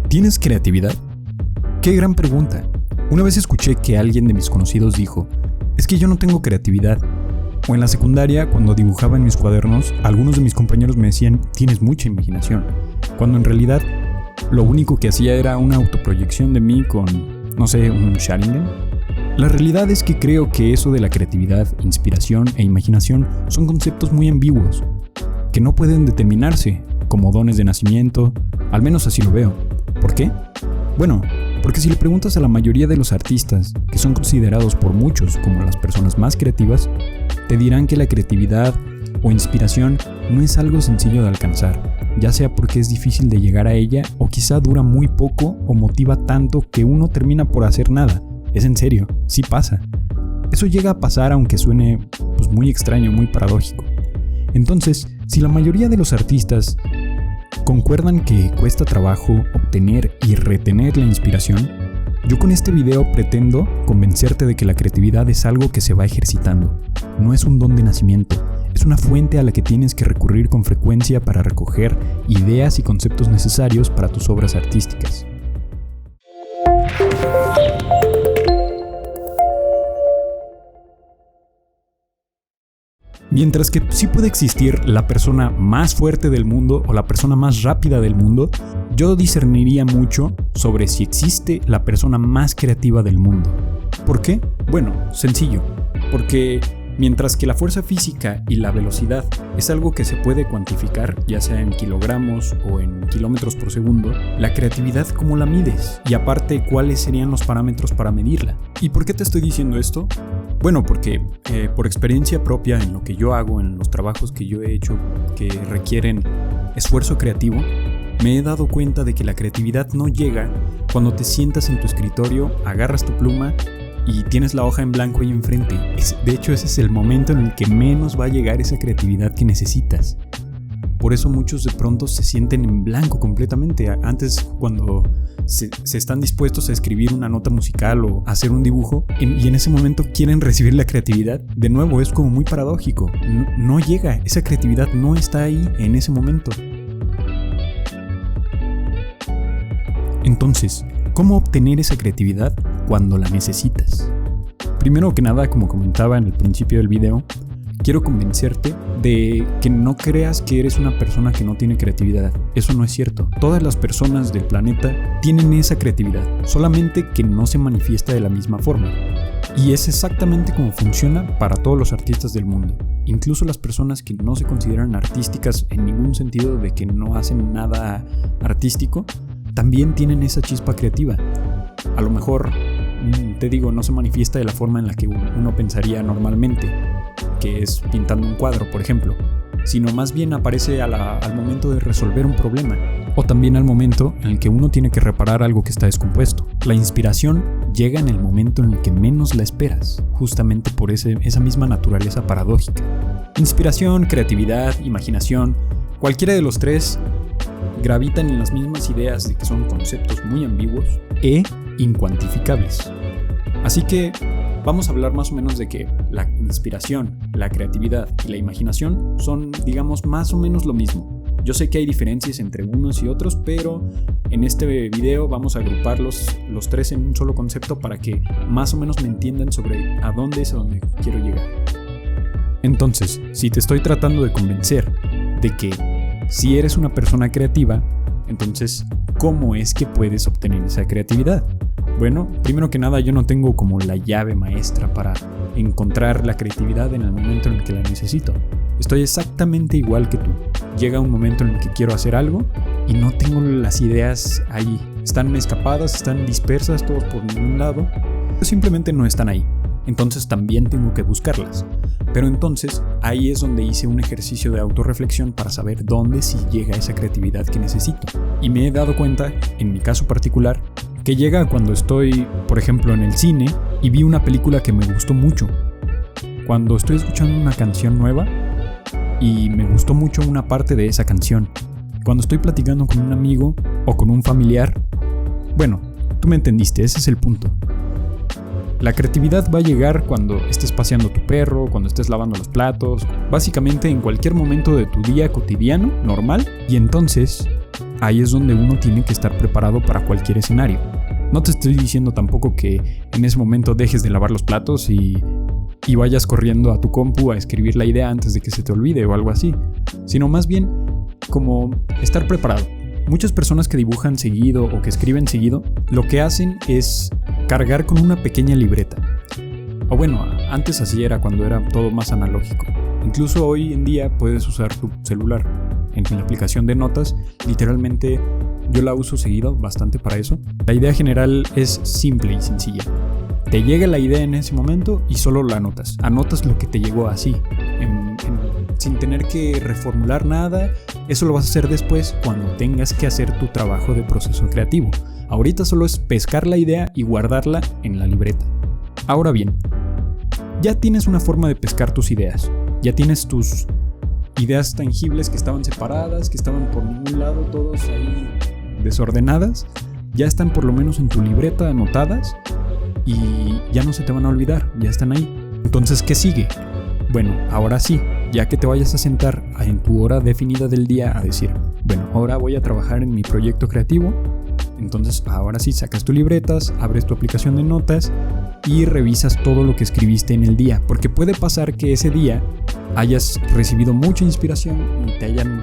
¿Tienes creatividad? ¡Qué gran pregunta! Una vez escuché que alguien de mis conocidos dijo: es que yo no tengo creatividad. O en la secundaria, cuando dibujaba en mis cuadernos, algunos de mis compañeros me decían: tienes mucha imaginación. Cuando en realidad lo único que hacía era una autoproyección de mí con, un Sharingan. La realidad es que creo que eso de la creatividad, inspiración e imaginación son conceptos muy ambiguos, que no pueden determinarse como dones de nacimiento, al menos así lo veo. ¿Por qué? Bueno, porque si le preguntas a la mayoría de los artistas, que son considerados por muchos como las personas más creativas, te dirán que la creatividad o inspiración no es algo sencillo de alcanzar, ya sea porque es difícil de llegar a ella o quizá dura muy poco o motiva tanto que uno termina por hacer nada. Es en serio, sí pasa. Eso llega a pasar aunque suene muy extraño, muy paradójico. Entonces, si la mayoría de los artistas concuerdan que cuesta trabajo obtener y retener la inspiración, yo con este video pretendo convencerte de que la creatividad es algo que se va ejercitando. No es un don de nacimiento, es una fuente a la que tienes que recurrir con frecuencia para recoger ideas y conceptos necesarios para tus obras artísticas. Mientras que sí puede existir la persona más fuerte del mundo o la persona más rápida del mundo, yo discerniría mucho sobre si existe la persona más creativa del mundo. ¿Por qué? Bueno, sencillo, porque mientras que la fuerza física y la velocidad es algo que se puede cuantificar, ya sea en kilogramos o en kilómetros por segundo, la creatividad, ¿cómo la mides? Y aparte, ¿cuáles serían los parámetros para medirla? ¿Y por qué te estoy diciendo esto? Bueno, porque por experiencia propia en lo que yo hago, en los trabajos que yo he hecho que requieren esfuerzo creativo, me he dado cuenta de que la creatividad no llega cuando te sientas en tu escritorio, agarras tu pluma y tienes la hoja en blanco ahí enfrente. De hecho, ese es el momento en el que menos va a llegar esa creatividad que necesitas. Por eso muchos de pronto se sienten en blanco completamente. Antes, cuando se están dispuestos a escribir una nota musical o hacer un dibujo, y en ese momento quieren recibir la creatividad, de nuevo es como muy paradójico. No llega, esa creatividad no está ahí en ese momento. Entonces, ¿cómo obtener esa creatividad cuando la necesitas? Primero que nada, como comentaba en el principio del video, quiero convencerte de que no creas que eres una persona que no tiene creatividad. Eso no es cierto. Todas las personas del planeta tienen esa creatividad, solamente que no se manifiesta de la misma forma. Y es exactamente como funciona para todos los artistas del mundo. Incluso las personas que no se consideran artísticas en ningún sentido de que no hacen nada artístico, también tienen esa chispa creativa. A lo mejor, te digo, no se manifiesta de la forma en la que uno pensaría normalmente, que es pintando un cuadro, por ejemplo, sino más bien aparece al momento de resolver un problema, o también al momento en el que uno tiene que reparar algo que está descompuesto. La inspiración llega en el momento en el que menos la esperas, justamente por esa misma naturaleza paradójica. Inspiración, creatividad, imaginación, cualquiera de los tres gravitan en las mismas ideas de que son conceptos muy ambiguos e incuantificables. Así que vamos a hablar más o menos de que la inspiración, la creatividad y la imaginación son, digamos, más o menos lo mismo. Yo sé que hay diferencias entre unos y otros, pero en este video vamos a agruparlos los tres en un solo concepto para que más o menos me entiendan sobre a dónde es a donde quiero llegar. Entonces, si te estoy tratando de convencer de que si eres una persona creativa, entonces, ¿cómo es que puedes obtener esa creatividad? Bueno, primero que nada, yo no tengo como la llave maestra para encontrar la creatividad en el momento en el que la necesito. Estoy exactamente igual que tú. Llega un momento en el que quiero hacer algo y no tengo las ideas ahí. Están escapadas, están dispersas, todos por ningún lado. Simplemente no están ahí. Entonces también tengo que buscarlas. Pero entonces ahí es donde hice un ejercicio de autorreflexión para saber dónde sí llega esa creatividad que necesito. Y me he dado cuenta, en mi caso particular, que llega cuando estoy, por ejemplo, en el cine y vi una película que me gustó mucho. Cuando estoy escuchando una canción nueva y me gustó mucho una parte de esa canción. Cuando estoy platicando con un amigo o con un familiar. Bueno, tú me entendiste, ese es el punto. La creatividad va a llegar cuando estés paseando tu perro, cuando estés lavando los platos, básicamente en cualquier momento de tu día cotidiano, normal, y entonces ahí es donde uno tiene que estar preparado para cualquier escenario. No te estoy diciendo tampoco que en ese momento dejes de lavar los platos y vayas corriendo a tu compu a escribir la idea antes de que se te olvide o algo así, sino más bien como estar preparado. Muchas personas que dibujan seguido o que escriben seguido, lo que hacen es cargar con una pequeña libreta. O bueno, antes así era cuando era todo más analógico. Incluso hoy en día puedes usar tu celular en la aplicación de notas. Literalmente yo la uso seguido, bastante para eso. La idea general es simple y sencilla. Te llega la idea en ese momento y solo la anotas. Anotas lo que te llegó así, sin tener que reformular nada. Eso lo vas a hacer después cuando tengas que hacer tu trabajo de proceso creativo. Ahorita solo es pescar la idea y guardarla en la libreta. Ahora bien, ya tienes una forma de pescar tus ideas. Ya tienes tus ideas tangibles que estaban separadas, que estaban por ningún lado, todos ahí desordenadas. Ya están por lo menos en tu libreta anotadas y ya no se te van a olvidar, ya están ahí. Entonces, ¿qué sigue? Bueno, ahora sí, ya que te vayas a sentar en tu hora definida del día a decir, bueno, ahora voy a trabajar en mi proyecto creativo. Entonces, ahora sí, sacas tus libretas, abres tu aplicación de notas y revisas todo lo que escribiste en el día. Porque puede pasar que ese día hayas recibido mucha inspiración y te hayan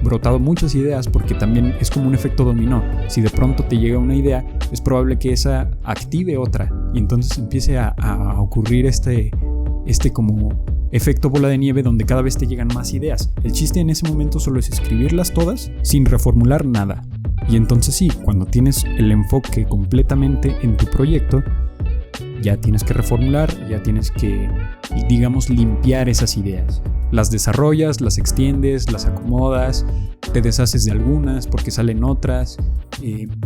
brotado muchas ideas, porque también es como un efecto dominó. Si de pronto te llega una idea, es probable que esa active otra y entonces empiece a ocurrir este como efecto bola de nieve donde cada vez te llegan más ideas. El chiste en ese momento solo es escribirlas todas sin reformular nada. Y entonces sí, cuando tienes el enfoque completamente en tu proyecto, ya tienes que reformular, ya tienes que, digamos, limpiar esas ideas. Las desarrollas, las extiendes, las acomodas, te deshaces de algunas porque salen otras.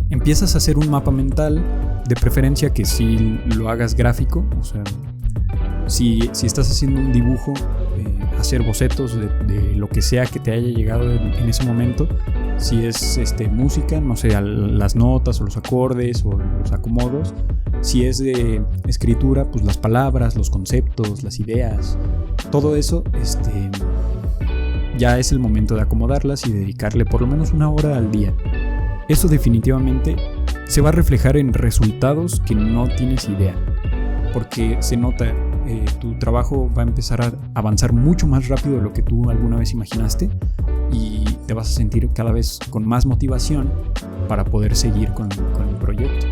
Empiezas a hacer un mapa mental, de preferencia que si lo hagas gráfico, o sea, si estás haciendo un dibujo, hacer bocetos de lo que sea que te haya llegado en ese momento. Si es música, no sé, las notas o los acordes o los acomodos. Si es de escritura, pues las palabras, los conceptos, las ideas, todo eso, ya es el momento de acomodarlas y dedicarle por lo menos una hora al día. Eso definitivamente se va a reflejar en resultados que no tienes idea, porque se nota, tu trabajo va a empezar a avanzar mucho más rápido de lo que tú alguna vez imaginaste y te vas a sentir cada vez con más motivación para poder seguir con el proyecto.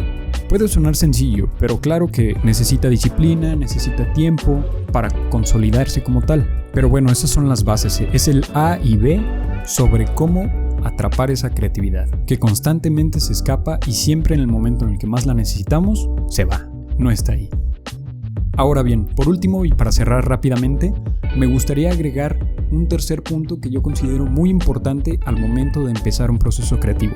Puede sonar sencillo, pero claro que necesita disciplina, necesita tiempo para consolidarse como tal. Pero bueno, esas son las bases. Es el A y B sobre cómo atrapar esa creatividad, que constantemente se escapa y siempre en el momento en el que más la necesitamos, se va, no está ahí. Ahora bien, por último y para cerrar rápidamente, me gustaría agregar un tercer punto que yo considero muy importante al momento de empezar un proceso creativo.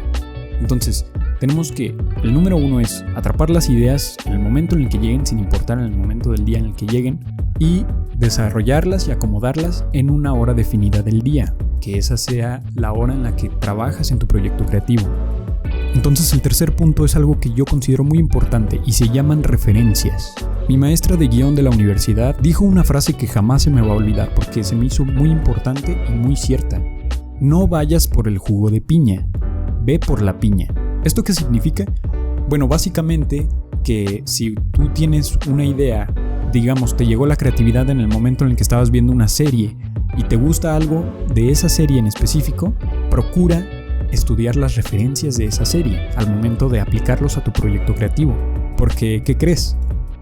Entonces, tenemos que, el número 1 es atrapar las ideas en el momento en el que lleguen, sin importar en el momento del día en el que lleguen, y desarrollarlas y acomodarlas en una hora definida del día, que esa sea la hora en la que trabajas en tu proyecto creativo. Entonces el tercer punto es algo que yo considero muy importante y se llaman referencias. Mi maestra de guión de la universidad dijo una frase que jamás se me va a olvidar porque se me hizo muy importante y muy cierta. No vayas por el jugo de piña, ve por la piña. ¿Esto qué significa? Bueno, básicamente que si tú tienes una idea, digamos, te llegó la creatividad en el momento en el que estabas viendo una serie y te gusta algo de esa serie en específico, procura estudiar las referencias de esa serie al momento de aplicarlos a tu proyecto creativo. Porque, ¿qué crees?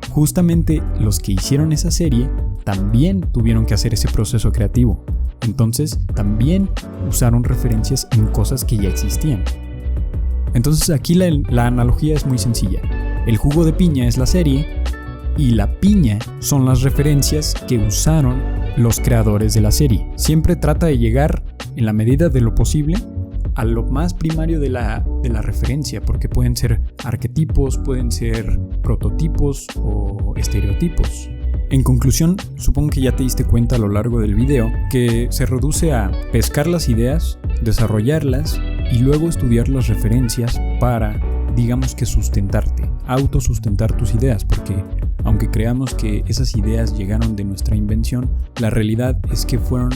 Justamente los que hicieron esa serie también tuvieron que hacer ese proceso creativo. Entonces, también usaron referencias en cosas que ya existían. Entonces, aquí la analogía es muy sencilla. El jugo de piña es la serie y la piña son las referencias que usaron los creadores de la serie. Siempre trata de llegar, en la medida de lo posible, a lo más primario de la referencia, porque pueden ser arquetipos, pueden ser prototipos o estereotipos. En conclusión, supongo que ya te diste cuenta a lo largo del video que se reduce a pescar las ideas, desarrollarlas y luego estudiar las referencias para, digamos que sustentarte, autosustentar tus ideas, porque aunque creamos que esas ideas llegaron de nuestra invención, la realidad es que fueron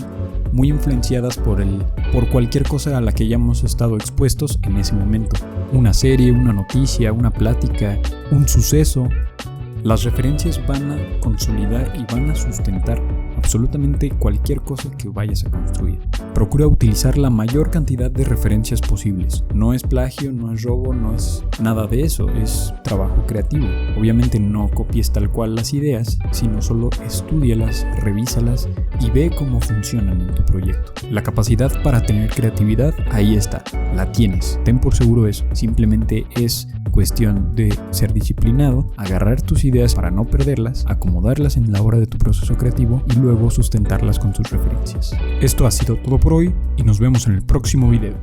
muy influenciadas por cualquier cosa a la que hayamos estado expuestos en ese momento. Una serie, una noticia, una plática, un suceso. Las referencias van a consolidar y van a sustentar absolutamente cualquier cosa que vayas a construir. Procura utilizar la mayor cantidad de referencias posibles. No es plagio, no es robo, no es nada de eso, es trabajo creativo. Obviamente no copies tal cual las ideas, sino solo estúdialas, revísalas y ve cómo funcionan en tu proyecto. La capacidad para tener creatividad, ahí está, la tienes. Ten por seguro eso. Simplemente es cuestión de ser disciplinado, agarrar tus ideas para no perderlas, acomodarlas en la hora de tu proceso creativo y luego sustentarlas con tus referencias. Esto ha sido todo por hoy y nos vemos en el próximo video.